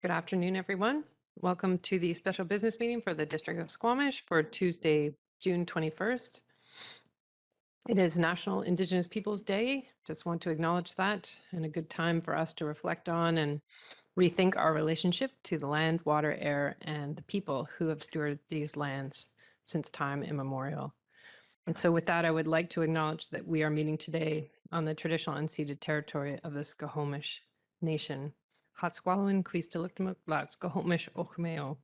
Good afternoon, everyone. Welcome to the special business meeting for the District of Squamish for Tuesday, June 21st. It is National Indigenous Peoples Day. Just want to acknowledge that, and a good time for us to reflect on and rethink our relationship to the land, water, air, and the people who have stewarded these lands since time immemorial. And so with that, I would like to acknowledge that we are meeting today on the traditional unceded territory of the Squamish Nation. Hatsqualawin, Queestaluktamuk, Squamish, Okumeo.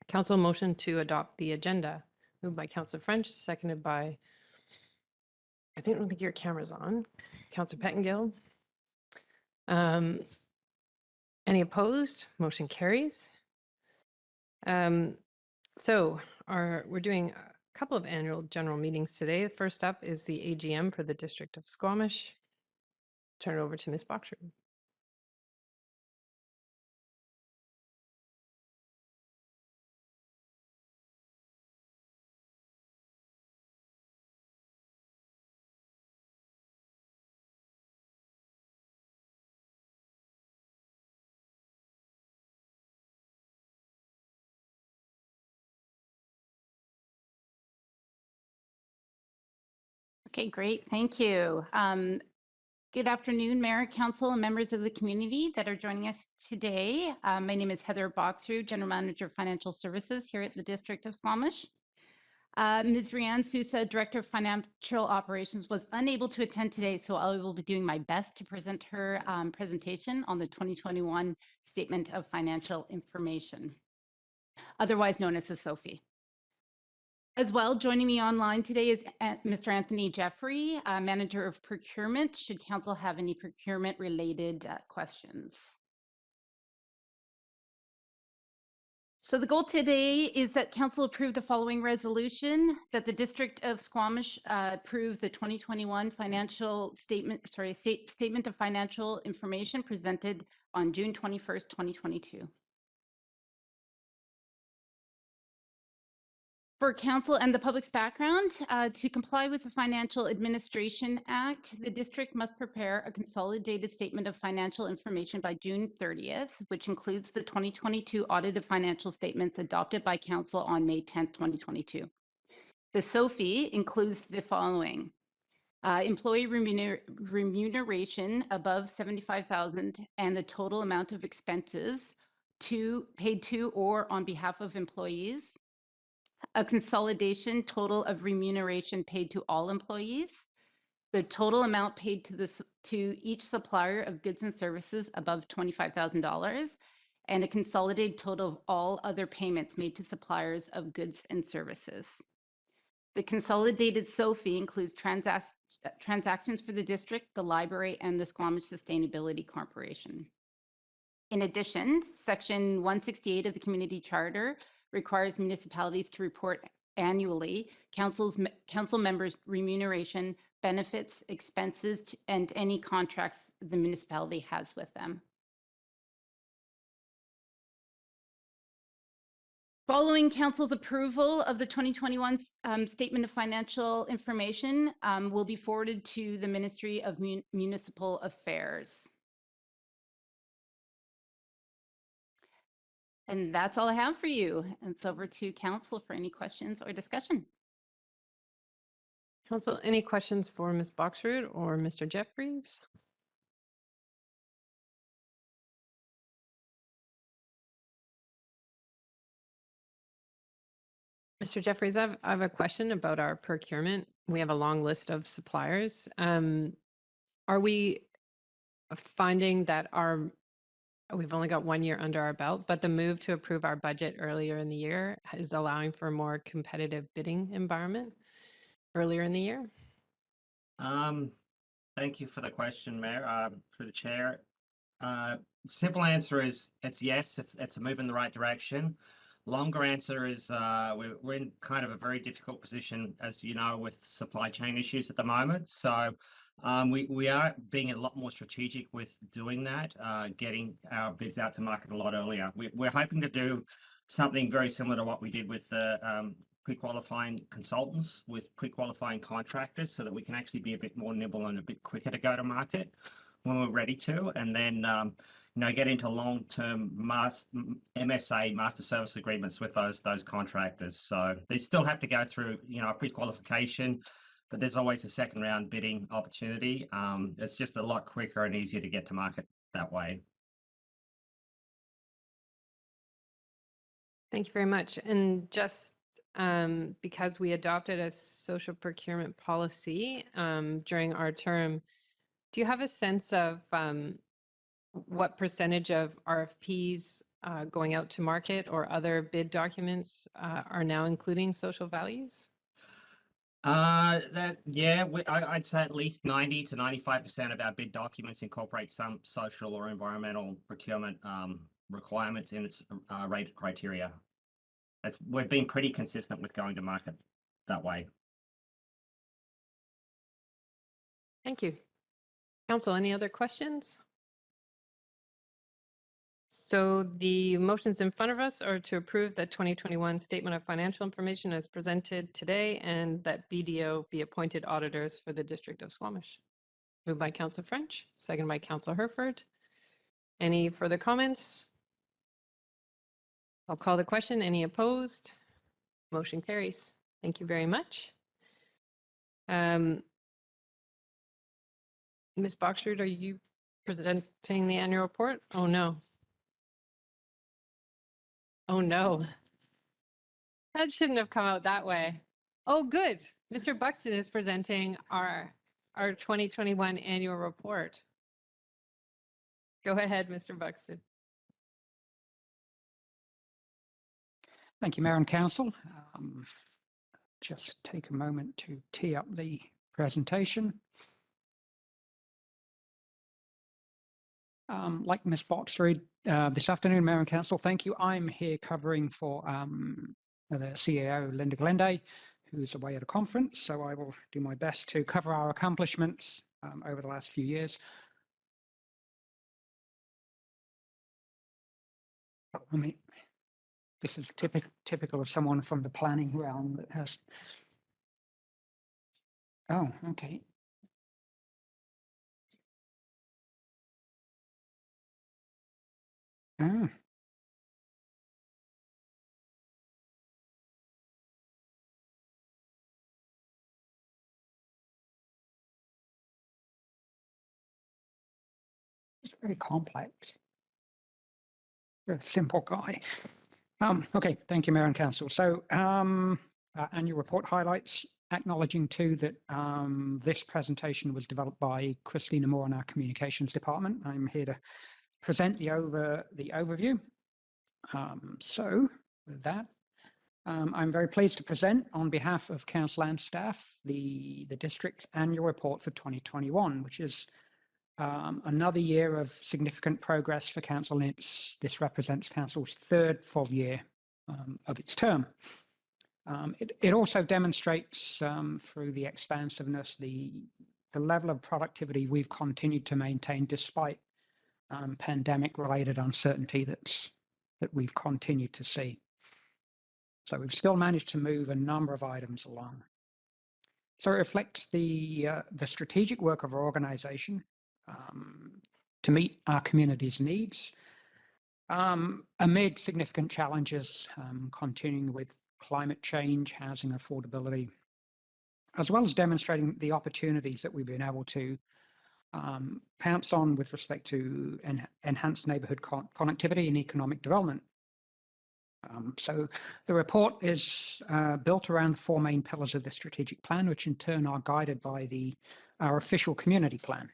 Council motion to adopt the agenda. Moved by Councillor French, seconded by, I don't think your camera's on. Councillor Pettengill. Any opposed? Motion carries. So we're doing a couple of annual general meetings today. First up is the AGM for the District of Squamish. Turn it over to Ms. Boxer. Okay, great. Thank you. Good afternoon, Mayor, Council, and members of the community that are joining us today. My name is Heather Boxrud, General Manager of Financial Services here at the District of Squamish. Ms. Rianne Sousa, Director of Financial Operations, was unable to attend today, so I will be doing my best to present her presentation on the 2021 Statement of Financial Information, otherwise known as the SOFI. As well, joining me online today is Mr. Anthony Jeffrey, Manager of Procurement, should Council have any procurement-related questions. So the goal today is that Council approve the following resolution, that the District of Squamish approve the 2021 Statement of Financial Information presented on June 21st, 2022. For Council and the public's background, to comply with the Financial Administration Act, the district must prepare a consolidated statement of financial information by June 30th, which includes the 2022 audited financial statements adopted by Council on May 10th, 2022. The SOFI includes the following. Employee remuneration above $75,000 and the total amount of expenses paid to or on behalf of employees. A consolidation total of remuneration paid to all employees, the total amount paid to each supplier of goods and services above $25,000, and a consolidated total of all other payments made to suppliers of goods and services. The consolidated SOFI includes transactions for the district, the library, and the Squamish Sustainability Corporation. In addition, Section 168 of the Community Charter requires municipalities to report annually council members' remuneration, benefits, expenses, and any contracts the municipality has with them. Following Council's approval of the 2021 Statement of Financial Information will be forwarded to the Ministry of Municipal Affairs. And that's all I have for you. And it's over to Council for any questions or discussion. Council, any questions for Ms. Boxrud or Mr. Jeffries? Mr. Jeffries, I have a question about our procurement. We have a long list of suppliers. Are we finding that we've only got 1 year under our belt, but the move to approve our budget earlier in the year is allowing for a more competitive bidding environment earlier in the year? Thank you for the question, Mayor, through the chair. Simple answer is it's yes, it's a move in the right direction. Longer answer is we're in kind of a very difficult position, as you know, with supply chain issues at the moment. So we are being a lot more strategic with doing that, getting our bids out to market a lot earlier. We're hoping to do something very similar to what we did with the pre-qualifying consultants, with pre-qualifying contractors, so that we can actually be a bit more nimble and a bit quicker to go to market when we're ready to, and then get into long-term MSA, master service agreements with those contractors. So they still have to go through, a pre-qualification, but there's always a second round bidding opportunity. It's just a lot quicker and easier to get to market that way. Thank you very much. And just because we adopted a social procurement policy during our term, do you have a sense of what percentage of RFPs going out to market or other bid documents are now including social values? I'd say at least 90 to 95% of our bid documents incorporate some social or environmental procurement requirements in its rated criteria. We've been pretty consistent with going to market that way. Thank you. Council, any other questions? So the motions in front of us are to approve the 2021 Statement of Financial Information as presented today and that BDO be appointed auditors for the District of Squamish. Moved by Councillor French, second by Councillor Herford. Any further comments? I'll call the question. Any opposed? Motion carries. Thank you very much. Ms. Boxford, are you presenting the annual report? Oh, no. Oh, no. That shouldn't have come out that way. Oh, good. Mr. Buxton is presenting our 2021 annual report. Go ahead, Mr. Buxton. Thank you, Mayor and Council. Just take a moment to tee up the presentation. Like Ms. Boxford, this afternoon, Mayor and Council, thank you. I'm here covering for the CEO, Linda Glenday, who's away at a conference. So I will do my best to cover our accomplishments over the last few years. I mean, this is typical of someone from the planning realm that has. Oh, okay. Oh. It's very complex. You're a simple guy. Okay, thank you, Mayor and Council. So annual report highlights, acknowledging too that this presentation was developed by Christina Moore in our communications department. I'm here to present the overview. So with that, I'm very pleased to present on behalf of Council and staff the district's annual report for 2021, which is another year of significant progress for Council. This represents Council's third full year of its term. It also demonstrates through the expansiveness, the level of productivity we've continued to maintain despite pandemic-related uncertainty that we've continued to see. So we've still managed to move a number of items along. So it reflects the strategic work of our organization to meet our community's needs amid significant challenges, continuing with climate change, housing affordability, as well as demonstrating the opportunities that we've been able to pounce on with respect to enhanced neighbourhood connectivity and economic development. So the report is built around the four main pillars of the strategic plan, which in turn are guided by our official community plan.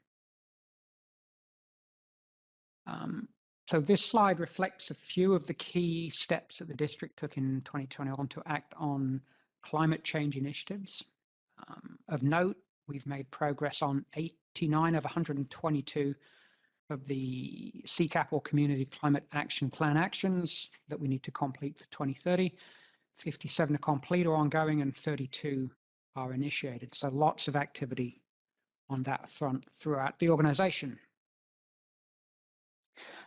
So this slide reflects a few of the key steps that the district took in 2021 to act on climate change initiatives. Of note, we've made progress on 89 of 122 of the CCAP or Community Climate Action Plan actions that we need to complete for 2030. 57 are complete or ongoing and 32 are initiated. So lots of activity on that front throughout the organisation.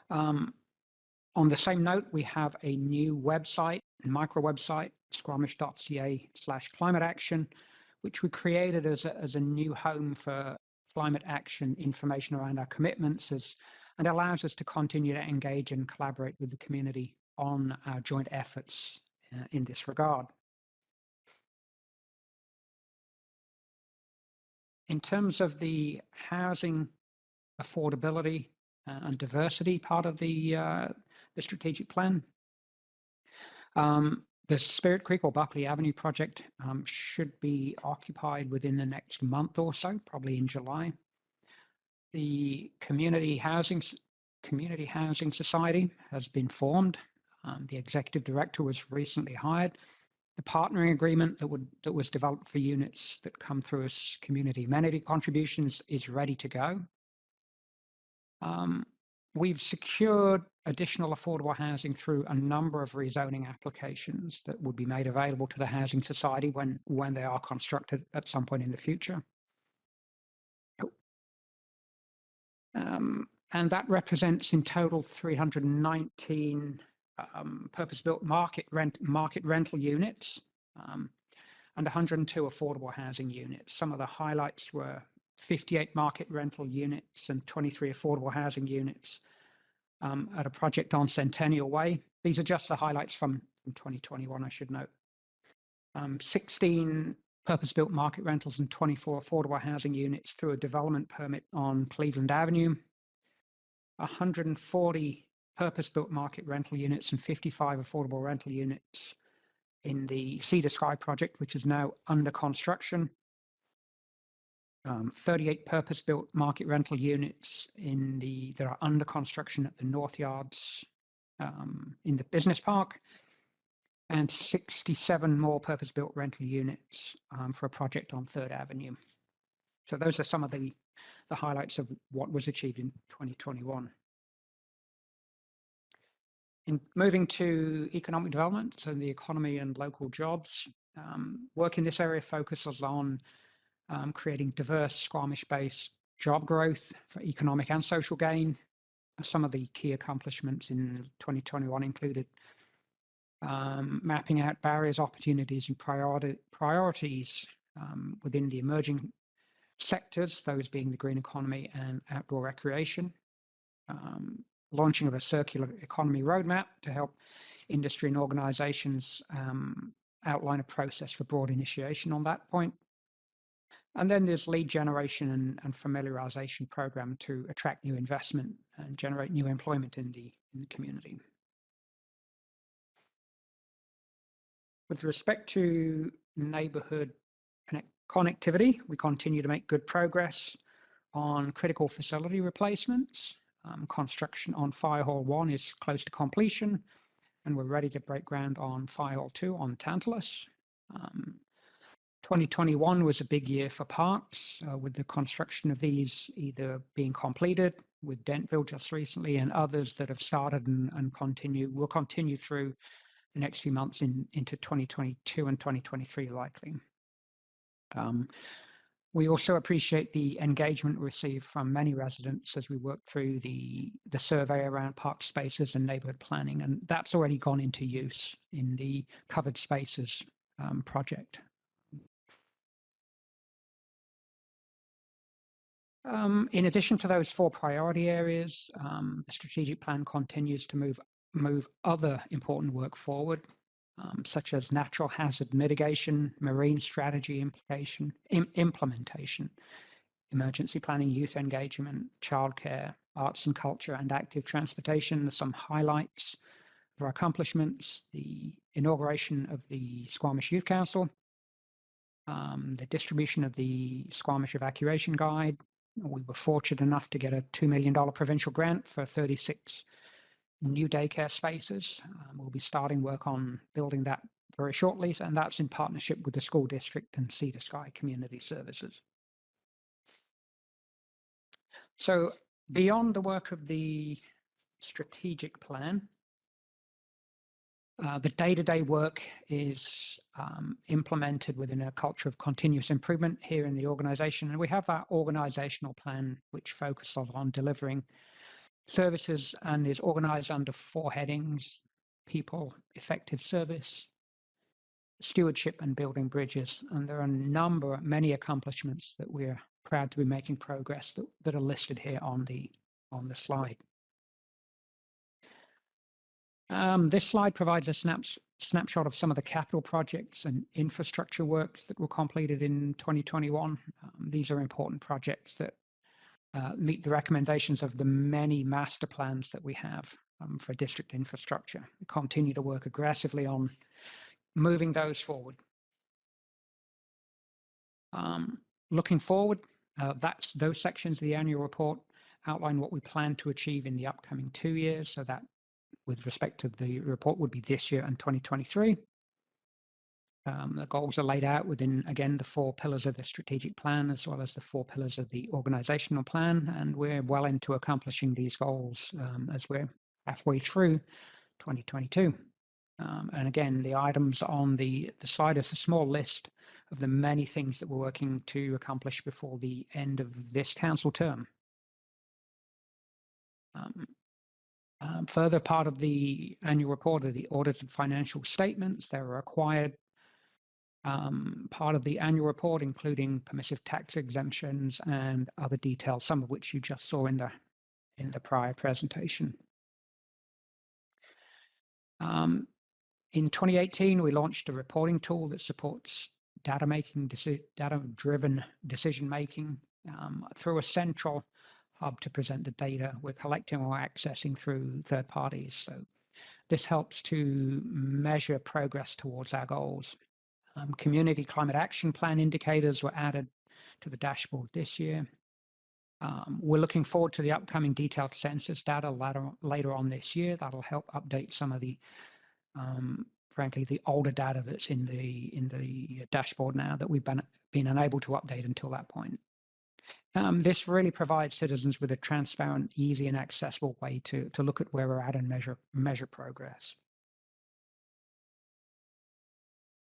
On the same note, we have a new website, micro website, squamish.ca/climate action, which we created as a new home for climate action information around our commitments, and allows us to continue to engage and collaborate with the community on our joint efforts in this regard. In terms of the housing affordability and diversity part of the strategic plan, the Spirit Creek or Buckley Avenue project should be occupied within the next month or so, probably in July. The Community Housing Society has been formed. The executive director was recently hired. The partnering agreement that was developed for units that come through as community amenity contributions is ready to go. We've secured additional affordable housing through a number of rezoning applications that would be made available to the Housing Society when they are constructed at some point in the future. And that represents in total 319 purpose-built market rental units and 102 affordable housing units. Some of the highlights were 58 market rental units and 23 affordable housing units at a project on Centennial Way. These are just the highlights from 2021, I should note. 16 purpose-built market rentals and 24 affordable housing units through a development permit on Cleveland Avenue. 140 purpose-built market rental units and 55 affordable rental units in the Squa project, which is now under construction. 38 purpose-built market rental units that are under construction at the North Yards in the business park, and 67 more purpose-built rental units for a project on 3rd Avenue. So those are some of the highlights of what was achieved in 2021. In moving to economic development, so the economy and local jobs, work in this area focuses on creating diverse Squamish-based job growth for economic and social gain. Some of the key accomplishments in 2021 included mapping out barriers, opportunities, and priorities within the emerging sectors, those being the green economy and outdoor recreation. Launching of a circular economy roadmap to help industry and organizations outline a process for broad initiation on that point. And then there's lead generation and familiarization program to attract new investment and generate new employment in the community. With respect to neighborhood connectivity, we continue to make good progress on critical facility replacements. Construction on Fire Hall 1 is close to completion, and we're ready to break ground on Fire Hall 2 on Tantalus. 2021 was a big year for parks, with the construction of these either being completed with Dentville just recently and others that have started and will continue through the next few months into 2022 and 2023 likely. We also appreciate the engagement received from many residents as we work through the survey around park spaces and neighborhood planning, and that's already gone into use in the covered spaces project. In addition to those 4 priority areas, the strategic plan continues to move other important work forward, such as natural hazard mitigation, marine strategy implementation, emergency planning, youth engagement, childcare, arts and culture, and active transportation. There's some highlights of our accomplishments: the inauguration of the Squamish Youth Council, the distribution of the Squamish Evacuation Guide. We were fortunate enough to get a $2 million provincial grant for 36 new daycare spaces. We'll be starting work on building that very shortly, and that's in partnership with the school district and Sea to Sky Community Services. So beyond the work of the strategic plan, the day-to-day work is implemented within a culture of continuous improvement here in the organization. And we have that organizational plan which focuses on delivering services and is organized under 4 headings: people, effective service, stewardship, and building bridges. And there are many accomplishments that we're proud to be making progress that are listed here on the on the slide. This slide provides a snapshot of some of the capital projects and infrastructure works that were completed in 2021. These are important projects that meet the recommendations of the many master plans that we have for district infrastructure. We continue to work aggressively on moving those forward. Looking forward, those sections of the annual report outline what we plan to achieve in the upcoming 2 years. So that with respect to the report would be this year and 2023. The goals are laid out within, again, the 4 pillars of the strategic plan, as well as the 4 pillars of the organizational plan. And we're well into accomplishing these goals as we're halfway through 2022. And again, the items on the side is a small list of the many things that we're working to accomplish before the end of this council term. Further part of the annual report are the audited financial statements. They're required part of the annual report, including permissive tax exemptions and other details, some of which you just saw in the prior presentation. In 2018, we launched a reporting tool that supports data-driven decision making through a central hub to present the data we're collecting or accessing through third parties. So this helps to measure progress towards our goals. Community climate action plan indicators were added to the dashboard this year. We're looking forward to the upcoming detailed census data later on this year. That'll help update some of the, frankly, the older data that's in the dashboard now that we've been unable to update until that point. This really provides citizens with a transparent, easy, and accessible way to look at where we're at and measure progress.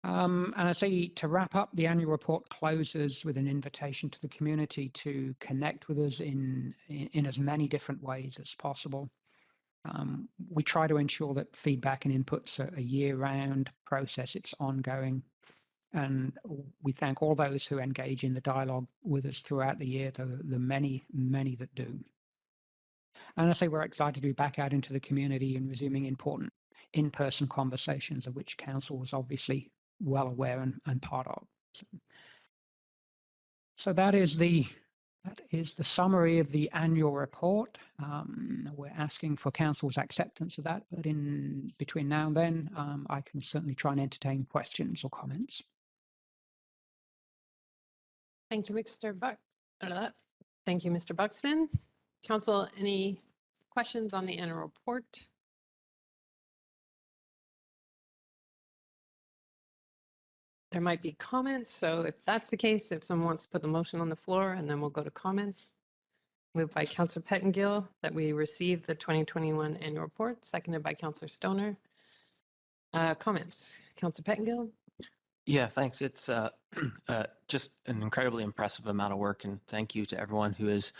And I say to wrap up, the annual report closes with an invitation to the community to connect with us in as many different ways as possible. We try to ensure that feedback and inputs are a year-round process. It's ongoing. And we thank all those who engage in the dialogue with us throughout the year, the many, many that do. And I say we're excited to be back out into the community and resuming important in-person conversations, of which council was obviously well aware and part of. So that is the summary of the annual report. We're asking for council's acceptance of that, but in between now and then, I can certainly try and entertain questions or comments. Thank you, Mr. Thank you, Mr. Buxton. Council, any questions on the annual report? There might be comments, so if that's the case, if someone wants to put the motion on the floor, and then we'll go to comments. Moved by Councillor Pettengill that we receive the 2021 annual report, seconded by Councillor Stoner. Comments, Councillor Pettengill? Yeah, thanks. It's just an incredibly impressive amount of work, and thank you to everyone who has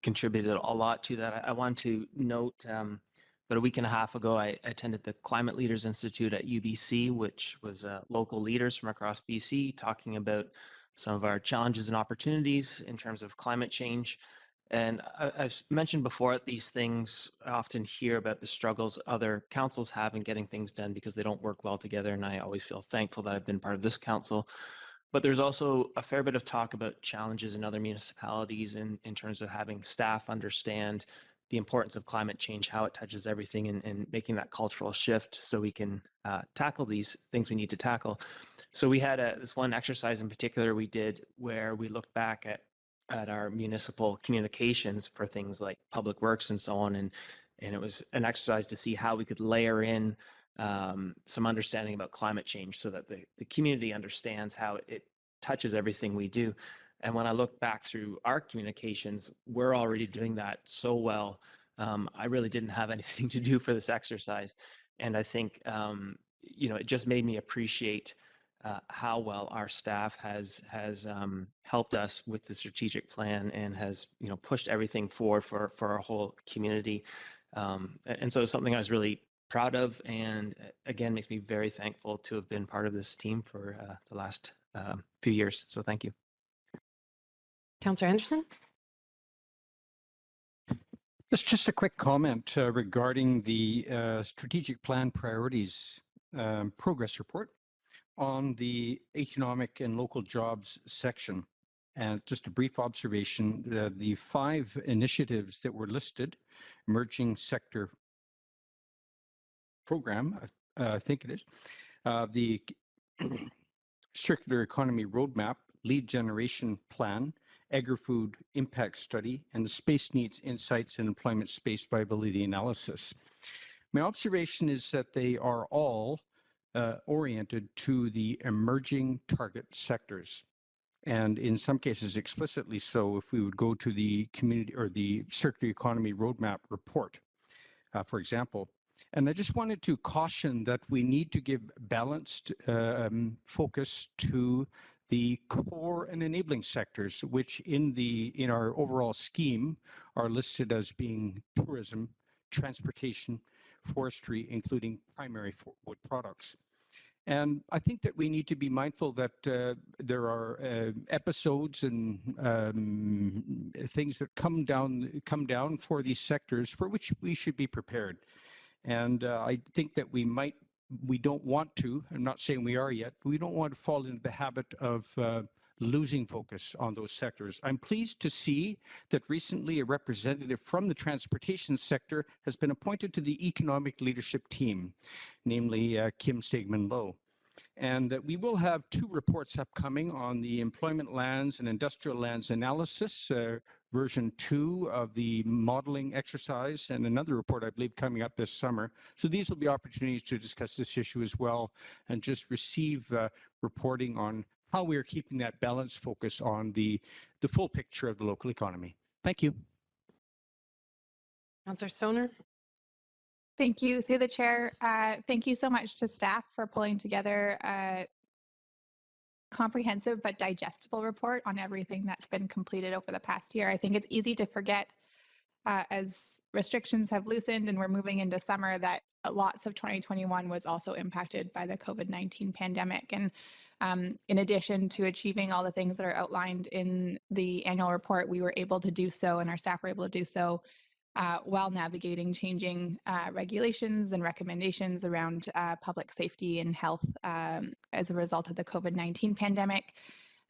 contributed a lot to that. I want to note about a week and a half ago, I attended the Climate Leaders Institute at UBC, which was local leaders from across BC talking about some of our challenges and opportunities in terms of climate change. And I've mentioned before at these things, I often hear about the struggles other councils have in getting things done because they don't work well together. And I always feel thankful that I've been part of this council. But there's also a fair bit of talk about challenges in other municipalities in terms of having staff understand the importance of climate change, how it touches everything, and making that cultural shift so we can tackle these things we need to tackle. So we had this one exercise in particular we did where we looked back at our municipal communications for things like public works and so on. And it was an exercise to see how we could layer in some understanding about climate change so that the community understands how it touches everything we do. And when I look back through our communications, we're already doing that so well. I really didn't have anything to do for this exercise. And I think, it just made me appreciate how well our staff has helped us with the strategic plan and has, pushed everything forward for our whole community. And so it's something I was really proud of, and again, makes me very thankful to have been part of this team for the last few years. So thank you. Councillor Anderson? Just a quick comment regarding the strategic plan priorities progress report on the economic and local jobs section. And just a brief observation, the 5 initiatives that were listed, emerging sector program, I think it is, the circular economy roadmap, lead generation plan, agri-food impact study, and the space needs insights and employment space viability analysis. My observation is that they are all oriented to the emerging target sectors. And in some cases explicitly so if we would go to the community or the circular economy roadmap report, for example. And I just wanted to caution that we need to give balanced focus to the core and enabling sectors, which in our overall scheme are listed as being tourism, transportation, forestry, including primary wood products. And I think that we need to be mindful that there are episodes and things that come down for these sectors for which we should be prepared. And I think that we don't want to, I'm not saying we are yet, but we don't want to fall into the habit of losing focus on those sectors. I'm pleased to see that recently a representative from the transportation sector has been appointed to the economic leadership team, namely Kim Sigmund-Loh. And we will have 2 reports upcoming on the employment lands and industrial lands analysis, version 2 of the modeling exercise, and another report, I believe, coming up this summer. So these will be opportunities to discuss this issue as well and just receive reporting on how we are keeping that balanced focus on the full picture of the local economy. Thank you. Councillor Stoner? Thank you. Through the chair, thank you so much to staff for pulling together a comprehensive but digestible report on everything that's been completed over the past year. I think it's easy to forget as restrictions have loosened and we're moving into summer that lots of 2021 was also impacted by the COVID-19 pandemic. And in addition to achieving all the things that are outlined in the annual report, we were able to do so and our staff were able to do so while navigating changing regulations and recommendations around public safety and health as a result of the COVID-19 pandemic.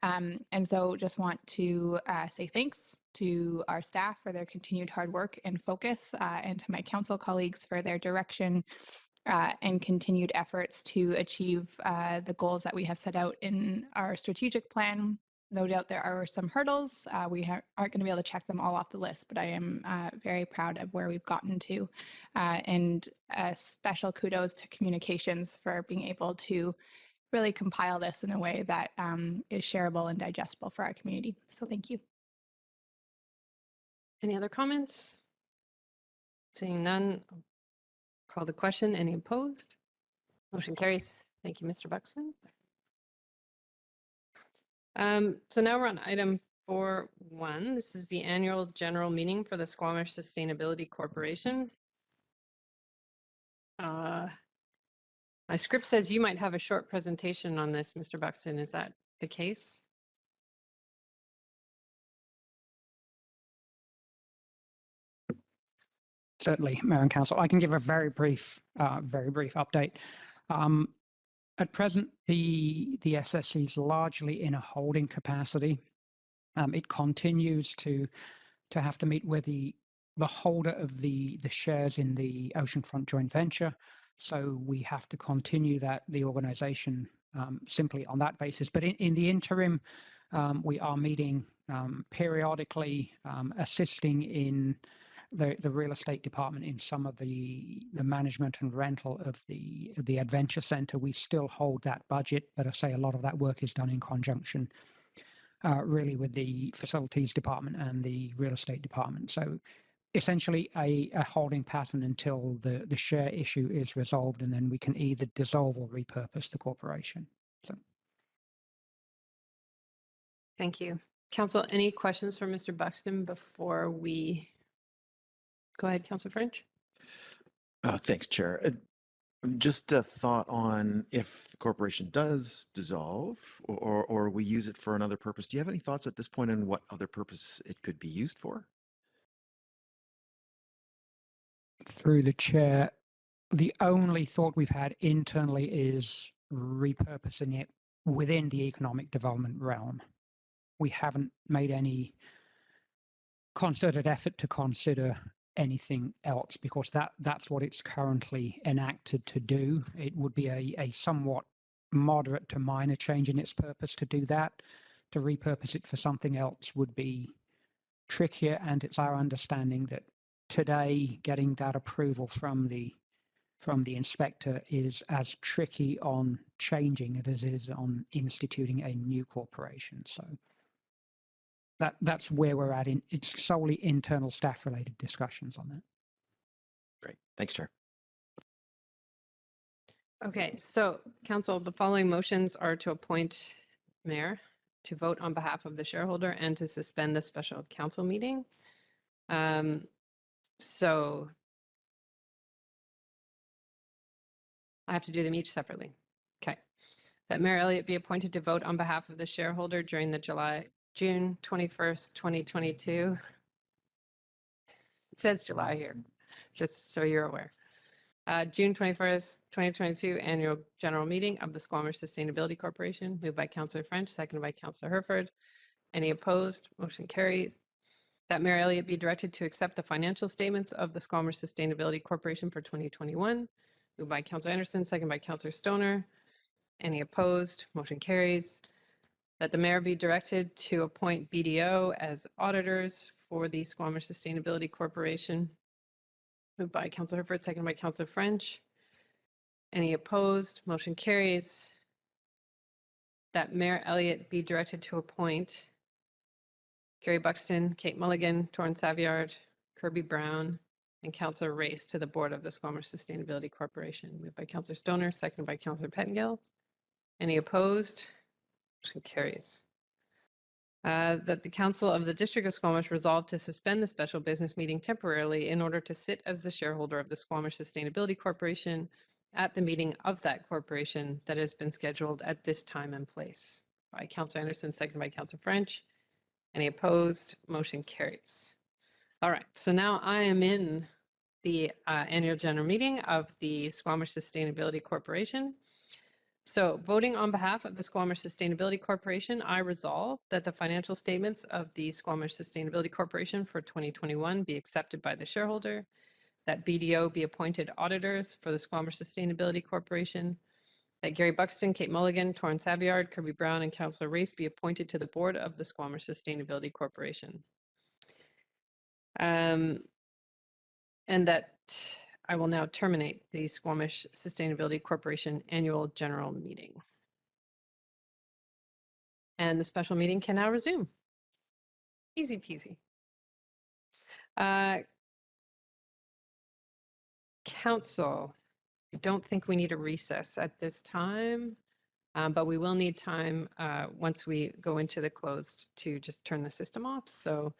And so just want to say thanks to our staff for their continued hard work and focus, and to my council colleagues for their direction and continued efforts to achieve the goals that we have set out in our strategic plan. No doubt there are some hurdles. We aren't going to be able to check them all off the list, but I am very proud of where we've gotten to. And special kudos to communications for being able to really compile this in a way that is shareable and digestible for our community. So thank you. Any other comments? Seeing none, I'll call the question. Any opposed? Motion carries. Thank you, Mr. Buxton. So now we're on item 4.1. This is the annual general meeting for the Squamish Sustainability Corporation. My script says you might have a short presentation on this, Mr. Buxton. Is that the case? Certainly, Mayor and Council. I can give a very brief update. At present, the SSC is largely in a holding capacity. It continues to have to meet with the holder of the shares in the Oceanfront joint venture. So we have to continue the organization simply on that basis. But in the interim, we are meeting periodically, assisting in the real estate department in some of the management and rental of the adventure center. We still hold that budget, but I say a lot of that work is done in conjunction really with the facilities department and the real estate department. So essentially a holding pattern until the share issue is resolved, and then we can either dissolve or repurpose the corporation. So Thank you. Council, any questions for Mr. Buxton before we go ahead, Councillor French? Thanks, Chair. Just a thought on if the corporation does dissolve or we use it for another purpose. Do you have any thoughts at this point on what other purpose it could be used for? Through the chair, the only thought we've had internally is repurposing it within the economic development realm. We haven't made any concerted effort to consider anything else because that's what it's currently enacted to do. It would be a somewhat moderate to minor change in its purpose to do that. To repurpose it for something else would be trickier, and it's our understanding that today getting that approval from the inspector is as tricky on changing it as it is on instituting a new corporation. So that's where we're at. It's solely internal staff related discussions on that. Great. Thanks, Chair. Okay, so council, the following motions are to appoint mayor, to vote on behalf of the shareholder, and to suspend the special council meeting. So I have to do them each separately. Okay. That Mayor Elliott be appointed to vote on behalf of the shareholder during the June 21st, 2022. It says July here, just so you're aware. June 21st, 2022 annual general meeting of the Squamish Sustainability Corporation, moved by Councillor French, seconded by Councillor Herford. Any opposed? Motion carries. That Mayor Elliott be directed to accept the financial statements of the Squamish Sustainability Corporation for 2021, moved by Councillor Anderson, seconded by Councillor Stoner. Any opposed? Motion carries. That the mayor be directed to appoint BDO as auditors for the Squamish Sustainability Corporation, moved by Councillor Herford, seconded by Councillor French. Any opposed? Motion carries. That Mayor Elliott be directed to appoint Gary Buxton, Kate Mulligan, Torrance Saviard, Kirby Brown, and Councillor Race to the board of the Squamish Sustainability Corporation, moved by Councillor Stoner, seconded by Councillor Pettengill. Any opposed? Motion carries. That the Council of the District of Squamish resolve to suspend the special business meeting temporarily in order to sit as the shareholder of the Squamish Sustainability Corporation at the meeting of that corporation that has been scheduled at this time and place. By Councillor Anderson, seconded by Councillor French. Any opposed? Motion carries. All right, so now I am in the annual general meeting of the Squamish Sustainability Corporation. So voting on behalf of the Squamish Sustainability Corporation, I resolve that the financial statements of the Squamish Sustainability Corporation for 2021 be accepted by the shareholder, that BDO be appointed auditors for the Squamish Sustainability Corporation, that Gary Buxton, Kate Mulligan, Torrance Saviard, Kirby Brown, and Councillor Race be appointed to the board of the Squamish Sustainability Corporation. And that I will now terminate the Squamish Sustainability Corporation annual general meeting. And the special meeting can now resume. Easy peasy. Council, I don't think we need a recess at this time, but we will need time once we go into the closed to just turn the system off. So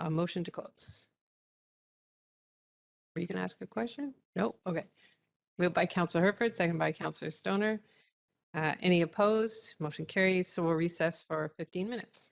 motion to close. Were you going to ask a question? No? Okay. Moved by Councillor Herford, second by Councillor Stoner. Any opposed? Motion carries. So we'll recess for 15 minutes.